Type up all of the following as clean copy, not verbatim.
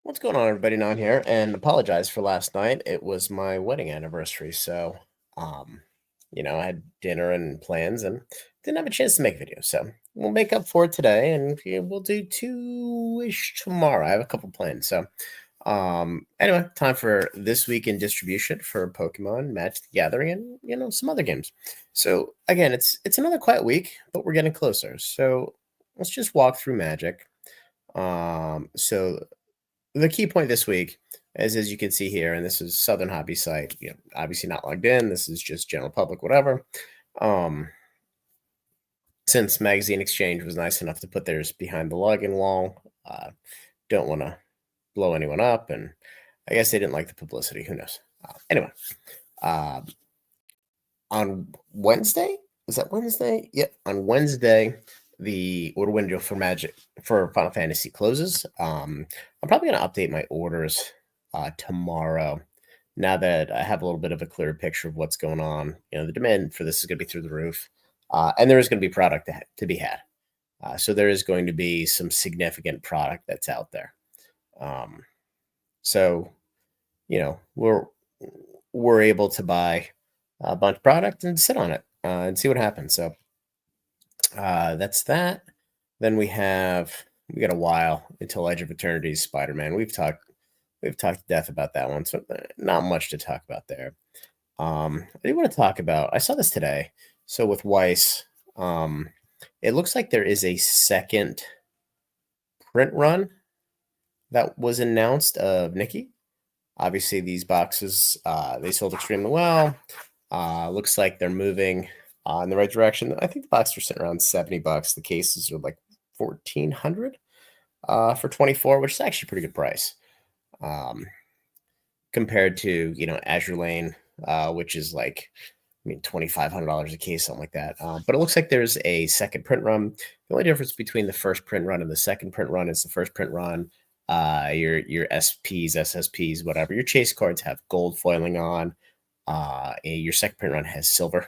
What's going on, everybody? Not here, and apologize for last night. It was my wedding anniversary, so um, I had dinner and plans, and didn't have a chance to make a video. So we'll make up for it today, and we'll do two-ish tomorrow. I have a couple plans. So anyway, time for this week in distribution for Pokemon, Magic the Gathering, and some other games. So again, it's another quiet week, but we're getting closer. So let's just walk through Magic. So the key point this week is, as you can see here, and this is Southern Hobby site, obviously not logged in. This is just general public, whatever. Since Magazine Exchange was nice enough to put theirs behind the login wall, don't want to blow anyone up, and I guess they didn't like the publicity. Who knows? Anyway, on Wednesday, is that Wednesday? Yep, on Wednesday, the order window for Magic for Final Fantasy closes. I'm probably going to update my orders tomorrow. Now that I have a little bit of a clearer picture of what's going on, the demand for this is going to be through the roof, and there is going to be product to be had. So there is going to be some significant product that's out there. So we're able to buy a bunch of product and sit on it and see what happens. So that's that. Then we got a while until Edge of Eternity's Spider-Man. We've talked to death about that one, so not much to talk about there. I do want to talk about, I saw this today. So with Weiss, it looks like there is a second print run that was announced of Nikki. Obviously, these boxes, they sold extremely well. Looks like they're moving in the right direction. I think the boxes are sitting around $70. The cases are like $1,400 for 24, which is actually a pretty good price compared to Azure Lane, which is like $2,500 a case, something like that. But it looks like there's a second print run. The only difference between the first print run and the second print run is the first print run, your SPs, SSPs, whatever, your chase cards have gold foiling on. Your second print run has silver.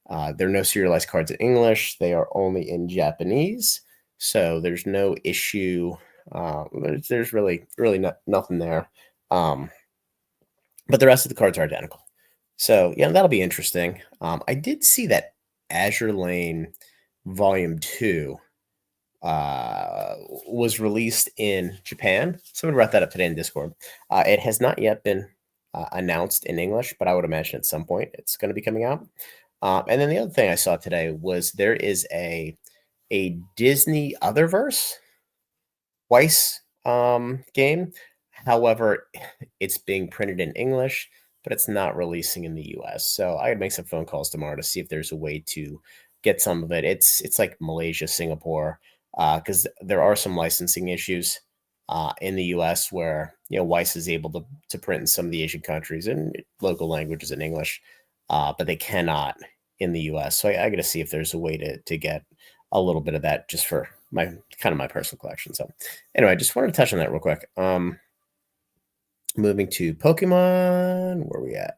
There are no serialized cards in English. They are only in Japanese. So there's no issue. There's really nothing there. But the rest of the cards are identical. So yeah, that'll be interesting. I did see that Azure Lane Volume 2 was released in Japan. Someone brought that up today in Discord. It has not yet been announced in English, but I would imagine at some point it's going to be coming out. And then the other thing I saw today was there is a Disney Otherverse Weiss game. However, it's being printed in English, but it's not releasing in the US. So I would make some phone calls tomorrow to see if there's a way to get some of it. It's like Malaysia, Singapore, because there are some licensing issues in the US where Weiss is able to print in some of the Asian countries in local languages in English, but they cannot in the US. So I got to see if there's a way to get a little bit of that just for my personal collection. So anyway, I just wanted to touch on that real quick. Moving to Pokemon, where are we at?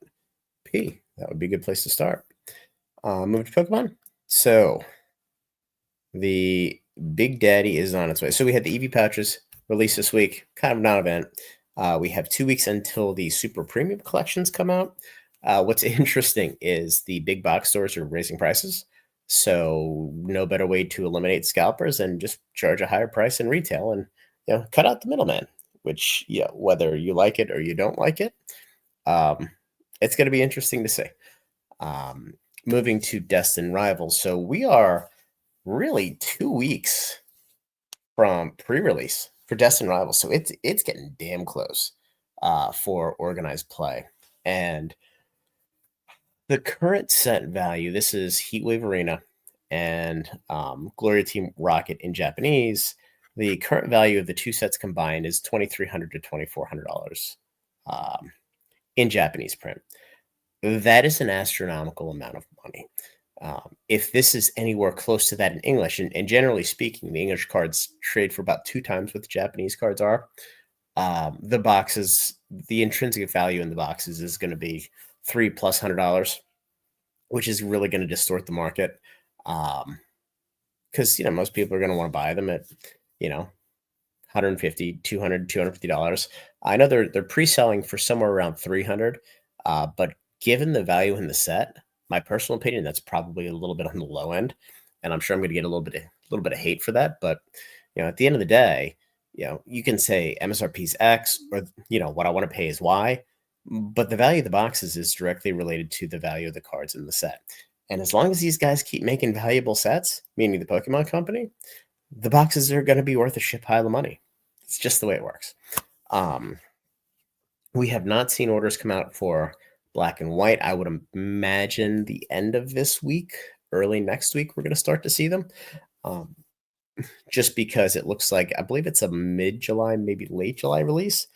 P. That would be a good place to start. Moving to Pokemon. So the Big Daddy is on its way. So we had the EV pouches released this week, kind of a non-event. We have 2 weeks until the super premium collections come out. What's interesting is the big box stores are raising prices. So no better way to eliminate scalpers and just charge a higher price in retail and cut out the middleman, which whether you like it or you don't like it, it's going to be interesting to see. Moving to Destined Rivals. So we are really 2 weeks from pre-release for Destined Rivals. So it's getting damn close for organized play. And the current set value, this is Heatwave Arena and Gloria Team Rocket in Japanese. The current value of the two sets combined is $2,300 to $2,400 in Japanese print. That is an astronomical amount of money. If this is anywhere close to that in English, and generally speaking, the English cards trade for about 2 times what the Japanese cards are. The boxes, the intrinsic value in the boxes is going to be $300+, which is really going to distort the market. Because most people are going to want to buy them at 150, 200, $250. I know they're pre-selling for somewhere around 300, but given the value in the set, my personal opinion, that's probably a little bit on the low end, and I'm sure I'm going to get a little bit of hate for that. But at the end of the day, you can say MSRP is X, or what I want to pay is Y, but the value of the boxes is directly related to the value of the cards in the set. And as long as these guys keep making valuable sets, meaning the Pokemon Company, the boxes are going to be worth a shit pile of money. It's just the way it works. We have not seen orders come out for Black and White. I would imagine the end of this week, early next week, we're going to start to see them. Just because it looks like, I believe it's a mid-July, maybe late July release.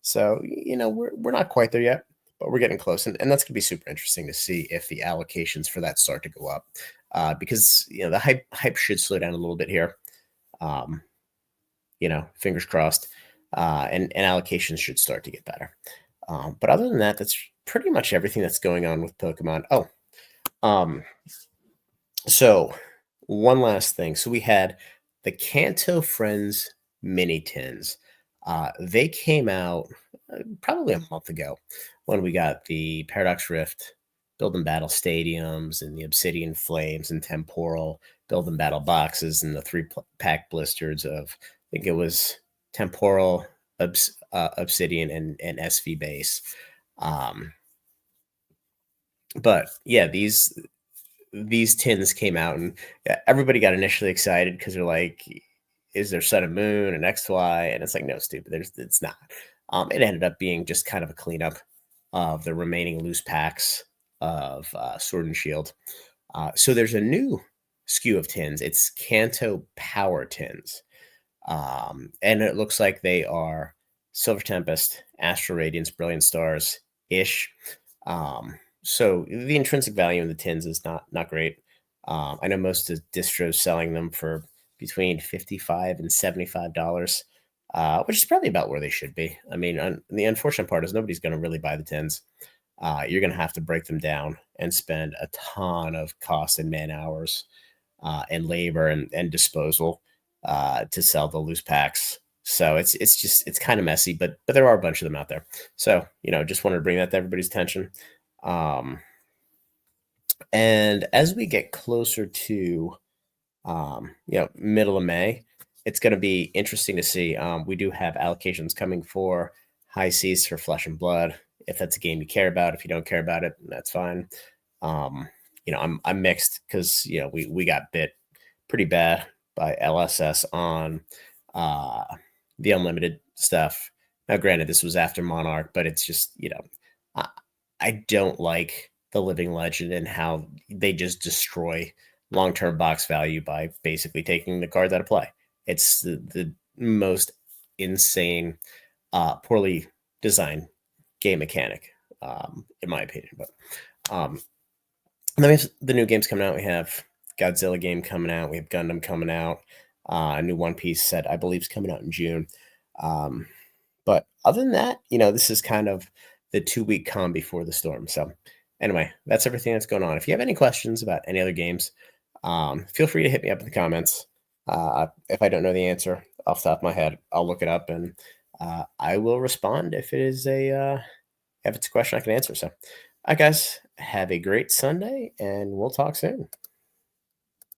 So, we're not quite there yet, but we're getting close. And that's going to be super interesting to see if the allocations for that start to go up. Because, the hype should slow down a little bit here. Fingers crossed. And allocations should start to get better. But other than that, that's pretty much everything that's going on with Pokemon. So one last thing. So we had the Kanto Friends mini tins. They came out probably a month ago when we got the Paradox Rift Build and Battle Stadiums and the Obsidian Flames and Temporal Build and Battle boxes and the 3-pack blisters of, I think it was Temporal, Obsidian, and SV base. But yeah, these tins came out, and everybody got initially excited because they're like, is there Sun and Moon and XY? And it's like, no, stupid. It's not. It ended up being just kind of a cleanup of the remaining loose packs of Sword and Shield. So there's a new SKU of tins. It's Kanto Power Tins. And it looks like they are Silver Tempest, Astral Radiance, Brilliant Stars-ish. So the intrinsic value in the tins is not great. I know most of distros selling them for between $55 and $75, which is probably about where they should be. I mean, the unfortunate part is nobody's going to really buy the tins. You're going to have to break them down and spend a ton of cost and man hours and labor and disposal to sell the loose packs. So it's kind of messy, but there are a bunch of them out there. So, just wanted to bring that to everybody's attention. And as we get closer to, middle of May, it's going to be interesting to see. We do have allocations coming for High Seas for Flesh and Blood. If that's a game you care about, if you don't care about it, that's fine. I'm mixed because, we got bit pretty bad by LSS on the unlimited stuff. Now, granted, this was after Monarch, but it's just, I don't like the Living Legend and how they just destroy long-term box value by basically taking the cards out of play. It's the most insane, poorly designed game mechanic, in my opinion. But then we have the new games coming out. We have Godzilla game coming out. We have Gundam coming out. A new One Piece set, I believe, is coming out in June. But other than that, this is kind of the 2-week calm before the storm. So anyway, that's everything that's going on. If you have any questions about any other games, feel free to hit me up in the comments. If I don't know the answer off the top of my head, I'll look it up and I will respond if it's a question I can answer. So, all right, guys, have a great Sunday and we'll talk soon.